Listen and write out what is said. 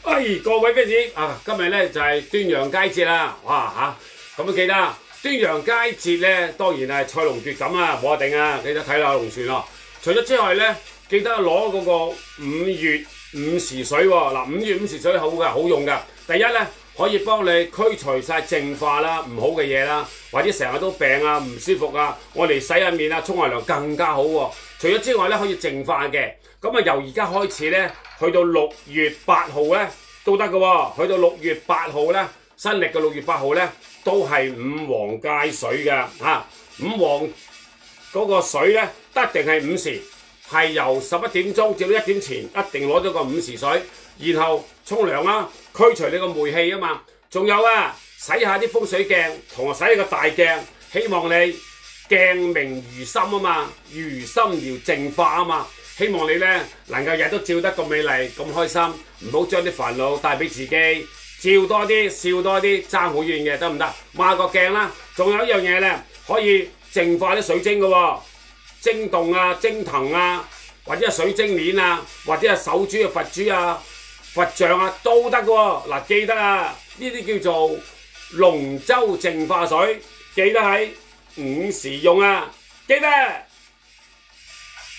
各位 fans 啊，今日咧就係端陽佳節啦，哇嚇！咁記得端陽佳節咧，當然係賽龍奪錦啊，冇得頂啊！記得睇下龍船咯。除咗之外咧，記得攞嗰個5月午時水喎。嗱，5月午時水好嘅，好用嘅。第一咧，可以幫你驅除晒淨化啦、唔好嘅嘢啦，或者成日都病啊、唔舒服啊，我哋洗下面啊、沖下涼更加好喎。除咗之外咧，可以淨化嘅。咁啊，由而家開始咧，去到6月8號咧都得嘅喎。去到6月8號咧，新歷嘅6月8號咧，都係五黃界水嘅嚇。五黃嗰個水咧，一定係午時，係由11點鐘至到1點前，一定攞咗個午時水，然後沖涼啦，驅除你個霉氣啊嘛。仲有啊，洗下啲風水鏡，同埋洗下個大鏡，希望你鏡明如心啊嘛，如心要淨化啊嘛。希望你咧能夠日都照得咁美麗咁開心，唔好將啲煩惱帶俾自己，照多啲笑多啲，爭好遠嘅得唔得？抹個鏡啦，仲有一樣嘢咧，可以淨化啲水晶嘅喎，晶洞啊、晶藤啊，或者係水晶鏈啊，或者係手珠啊、佛珠啊、佛像啊都得嘅喎。嗱，記得啊，呢啲叫做龍舟淨化水，記得喺午時用啊，記得。